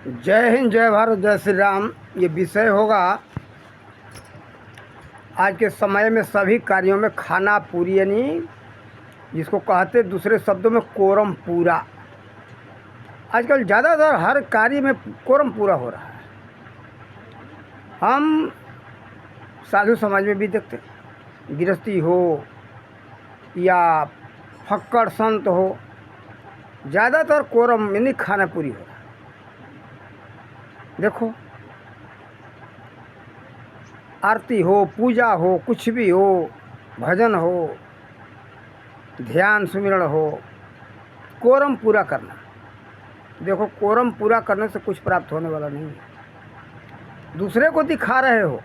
जय हिंद, जय भारत, जय श्री राम। ये विषय होगा आज के समय में सभी कार्यों में खाना पूरी, यानी जिसको कहते दूसरे शब्दों में कोरम पूरा। आजकल ज़्यादातर हर कार्य में कोरम पूरा हो रहा है। हम साधु समाज में भी देखते, गृहस्थी हो या फक्कड़ संत हो, ज़्यादातर कोरम यानी खाना पूरी हो रहा है। देखो, आरती हो, पूजा हो, कुछ भी हो, भजन हो, ध्यान सुमिरन हो, कोरम पूरा करना। देखो, कोरम पूरा करने से कुछ प्राप्त होने वाला नहीं है। दूसरे को दिखा रहे हो,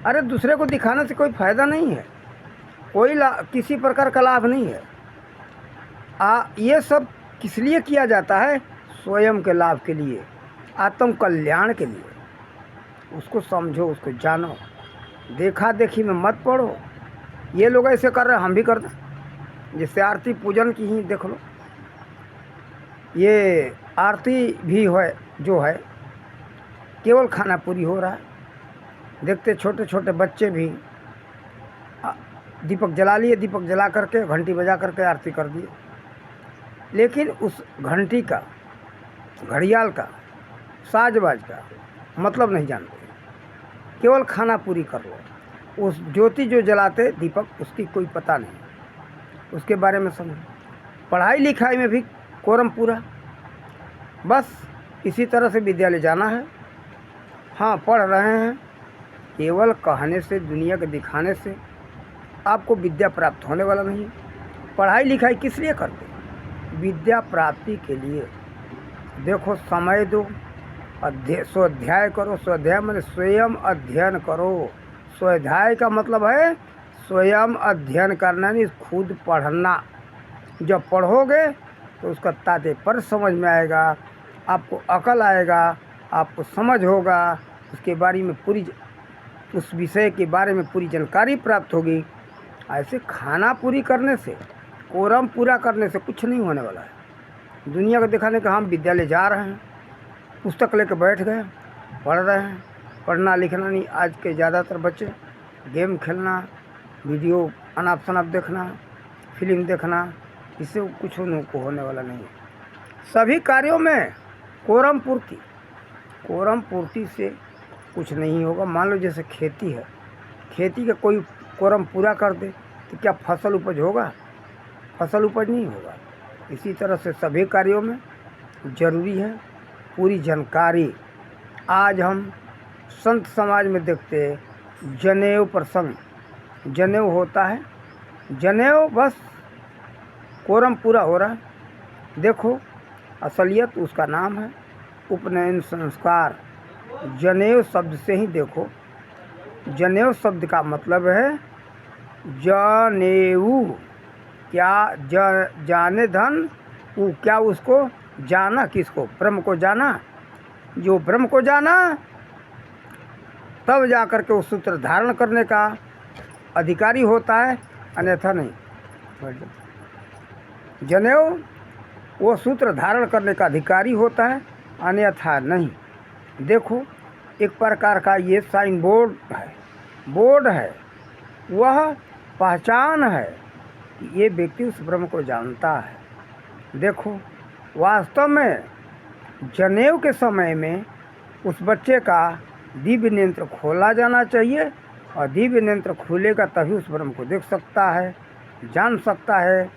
अरे दूसरे को दिखाने से कोई फ़ायदा नहीं है, कोई किसी प्रकार का लाभ नहीं है। ये सब किस लिए किया जाता है? स्वयं के लाभ के लिए, आत्म कल्याण के लिए। उसको समझो, उसको जानो, देखा देखी में मत पड़ो। ये लोग ऐसे कर रहे हैं, हम भी कर दें। जैसे आरती पूजन की ही देख लो, ये आरती भी है जो है, केवल खाना पूरी हो रहा है। देखते छोटे छोटे बच्चे भी दीपक जला लिए, दीपक जला करके घंटी बजा करके आरती कर दिए, लेकिन उस घंटी का, घड़ियाल का, साजबाज का मतलब नहीं जानते। केवल खाना पूरी कर लो। उस ज्योति जो जलाते दीपक, उसकी कोई पता नहीं, उसके बारे में समझो। पढ़ाई लिखाई में भी कोरम पूरा, बस इसी तरह से विद्यालय जाना है। हाँ, पढ़ रहे हैं, केवल कहने से, दुनिया के दिखाने से आपको विद्या प्राप्त होने वाला नहीं। पढ़ाई लिखाई किस लिए करते? विद्या प्राप्ति के लिए। देखो, समय दो, स्वाध्याय करो। स्वाध्याय मैंने स्वयं अध्ययन करो। स्वाध्याय का मतलब है स्वयं अध्ययन करना, नहीं खुद पढ़ना। जब पढ़ोगे तो उसका तात्पर्य समझ में आएगा, आपको अकल आएगा, आपको समझ होगा, उसके बारे में पूरी, उस विषय के बारे में पूरी जानकारी प्राप्त होगी। ऐसे खाना पूरी करने से, कोरम पूरा करने से कुछ नहीं होने वाला है। दुनिया को दिखाने का हम विद्यालय जा रहे हैं, पुस्तक लेकर बैठ गए, पढ़ रहे हैं। पढ़ना लिखना नहीं। आज के ज़्यादातर बच्चे गेम खेलना, वीडियो अनाप शनाप देखना, फिल्म देखना, इससे कुछ उनको होने वाला नहीं है। सभी कार्यों में कोरम पूर्ति, कोरम पूर्ति से कुछ नहीं होगा। मान लो जैसे खेती है, खेती का कोई कोरम पूरा कर दे तो क्या फसल उपज होगा? फसल उपज नहीं होगा। इसी तरह से सभी कार्यों में जरूरी है पूरी जानकारी। आज हम संत समाज में देखते हैं जनेऊ प्रसंग, जनेऊ होता है, जनेऊ बस कोरम पूरा हो रहा है। देखो, असलियत उसका नाम है उपनयन संस्कार। जनेऊ शब्द से ही देखो, जनेऊ शब्द का मतलब है जनेऊ, क्या जाने धन वो, क्या उसको जाना, किसको? ब्रह्म को जाना। जो ब्रह्म को जाना, तब जा कर के उस सूत्र धारण करने का अधिकारी होता है, अन्यथा नहीं। जनेऊ वो सूत्र धारण करने का अधिकारी होता है, अन्यथा नहीं। देखो, एक प्रकार का ये साइन बोर्ड है, बोर्ड है, वह पहचान है कि ये व्यक्ति उस ब्रह्म को जानता है। देखो, वास्तव में जनेऊ के समय में उस बच्चे का दिव्य नेत्र खोला जाना चाहिए, और दिव्य नेत्र खुलेगा तभी उस ब्रह्म को देख सकता है, जान सकता है।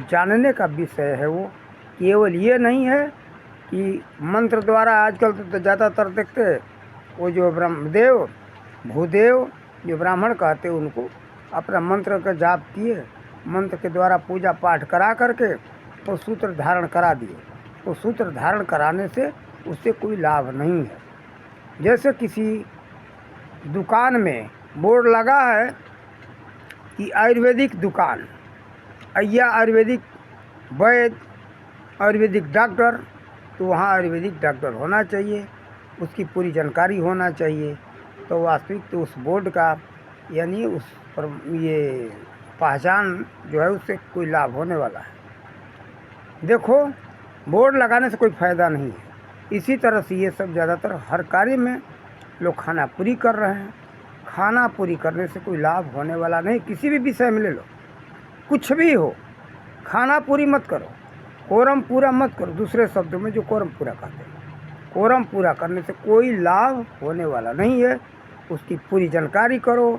जानने का विषय है वो, केवल ये नहीं है कि मंत्र द्वारा। आजकल तो ज़्यादातर देखते हैं वो जो ब्रह्मदेव, भूदेव, जो ब्राह्मण कहते हैं, उनको अपना मंत्र का जाप किए, मंत्र के द्वारा पूजा पाठ करा करके तो सूत्र धारण करा दिए। तो सूत्र धारण कराने से उससे कोई लाभ नहीं है। जैसे किसी दुकान में बोर्ड लगा है कि आयुर्वेदिक दुकान, या आयुर्वेदिक वैद्य, आयुर्वेदिक डॉक्टर, तो वहाँ आयुर्वेदिक डॉक्टर होना चाहिए, उसकी पूरी जानकारी होना चाहिए। तो वास्तविक तो उस बोर्ड का, यानी उस पर ये पहचान जो है, उससे कोई लाभ होने वाला है। देखो, बोर्ड लगाने से कोई फ़ायदा नहीं है, इसी तरह से ये सब ज़्यादातर हर कार्य में लोग खाना पूरी कर रहे हैं। खाना पूरी करने से कोई लाभ होने वाला नहीं। किसी भी विषय में ले लो, कुछ भी हो, खाना पूरी मत करो, कोरम पूरा मत करो। दूसरे शब्दों में जो कोरम पूरा कहते हैं, कोरम पूरा करने से कोई लाभ होने वाला नहीं है। उसकी पूरी जानकारी करो,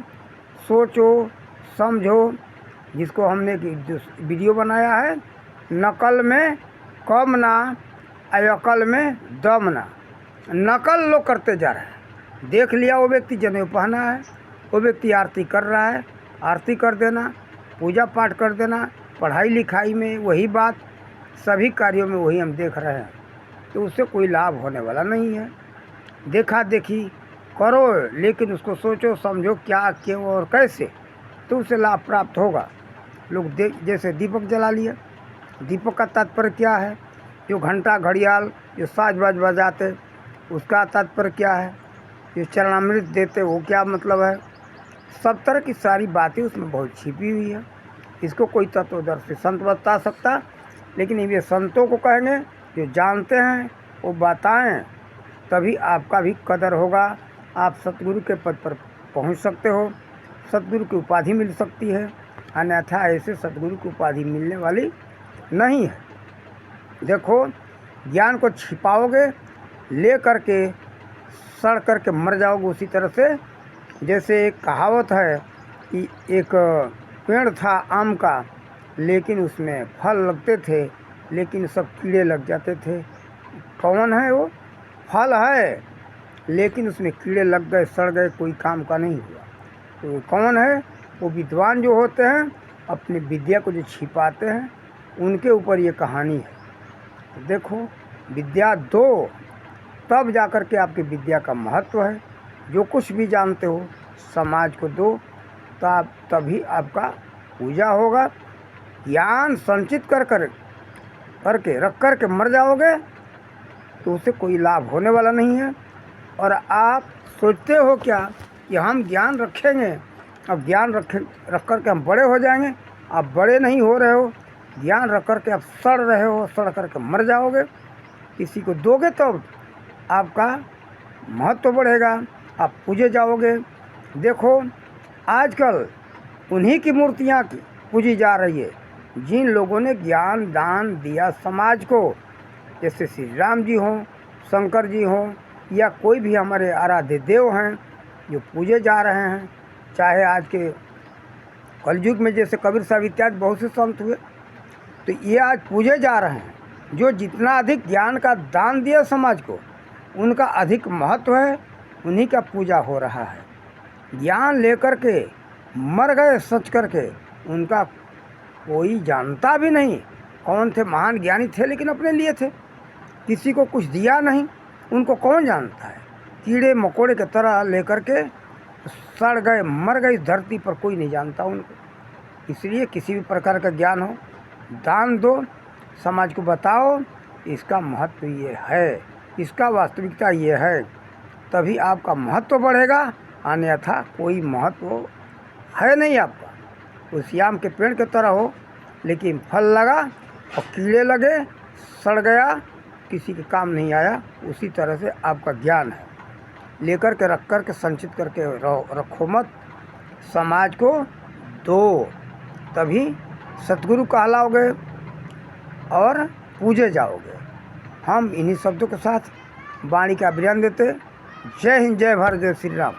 सोचो, समझो। जिसको हमने जो वीडियो बनाया है, नकल में कम ना, अकल में दम ना। नकल लोग करते जा रहे हैं। देख लिया वो व्यक्ति जनेऊ पहना है, वो व्यक्ति आरती कर रहा है, आरती कर देना, पूजा पाठ कर देना। पढ़ाई लिखाई में वही बात, सभी कार्यों में वही हम देख रहे हैं। तो उससे कोई लाभ होने वाला नहीं है। देखा देखी करो, लेकिन उसको सोचो समझो क्या, क्यों और कैसे, तो उससे लाभ प्राप्त होगा। लोग जैसे दीपक जला लिया, दीपक का तात्पर्य क्या है? जो घंटा घड़ियाल जो साज बाज बजाते, उसका तात्पर्य क्या है? जो चरणामृत देते, वो क्या मतलब है? सब तरह की सारी बातें उसमें बहुत छिपी हुई है। इसको कोई तत्वदर्शी संत बता सकता, लेकिन ये संतों को कहेंगे जो जानते हैं वो बताएं, तभी आपका भी कदर होगा। आप सतगुरु के पद पर पहुंच सकते हो, सतगुरु की उपाधि मिल सकती है। अन्यथा ऐसे सतगुरु की उपाधि मिलने वाली नहीं है। देखो, ज्ञान को छिपाओगे, ले करके सड़ करके मर जाओगे। उसी तरह से जैसे एक कहावत है कि एक पेड़ था आम का, लेकिन उसमें फल लगते थे, लेकिन सब कीड़े लग जाते थे। कौन है वो? फल है, लेकिन उसमें कीड़े लग गए, सड़ गए, कोई काम का नहीं हुआ। तो कौन है? वो विद्वान जो होते हैं, अपनी विद्या को जो छिपाते हैं, उनके ऊपर ये कहानी है। तो देखो, विद्या दो, तब जाकर के आपकी विद्या का महत्व है। जो कुछ भी जानते हो समाज को दो, तभी आपका पूजा होगा। ज्ञान संचित करके रख कर के मर जाओगे तो उससे कोई लाभ होने वाला नहीं है। और आप सोचते हो क्या कि हम ज्ञान रखेंगे, अब ज्ञान रख कर के हम बड़े हो जाएंगे। आप बड़े नहीं हो रहे हो, ज्ञान रख कर के आप सड़ रहे हो, सड़ कर के मर जाओगे। किसी को दोगे तो आपका महत्व बढ़ेगा, आप पूजे जाओगे। देखो, आजकल उन्हीं की मूर्तियाँ पूजी जा रही है जिन लोगों ने ज्ञान दान दिया समाज को। जैसे श्री राम जी हों, शंकर जी हों, या कोई भी हमारे आराध्य देव हैं जो पूजे जा रहे हैं। चाहे आज के कलयुग में जैसे कबीर साहब इत्यादि बहुत से संत हुए, तो ये आज पूजे जा रहे हैं। जो जितना अधिक ज्ञान का दान दिया समाज को, उनका अधिक महत्व है, उन्हीं का पूजा हो रहा है। ज्ञान लेकर के मर गए सच करके, उनका कोई जानता भी नहीं। कौन थे? महान ज्ञानी थे, लेकिन अपने लिए थे, किसी को कुछ दिया नहीं। उनको कौन जानता है? कीड़े मकोड़े की तरह लेकर के सड़ गए, मर गए। इस धरती पर कोई नहीं जानता उनको। इसलिए किसी भी प्रकार का ज्ञान हो, दान दो, समाज को बताओ, इसका महत्व ये है, इसका वास्तविकता ये है, तभी आपका महत्व बढ़ेगा। अन्यथा कोई महत्व है नहीं आपका। उस आम के पेड़ की तरह हो, लेकिन फल लगा और कीड़े लगे, सड़ गया, किसी के काम नहीं आया। उसी तरह से आपका ज्ञान है, लेकर के रख कर के संचित करके रखो मत, समाज को दो, तभी सतगुरु कहलाओगे और पूजे जाओगे। हम इन्हीं शब्दों के साथ वाणी का बयान देते। जय हिंद, जय भारत, जय श्री राम।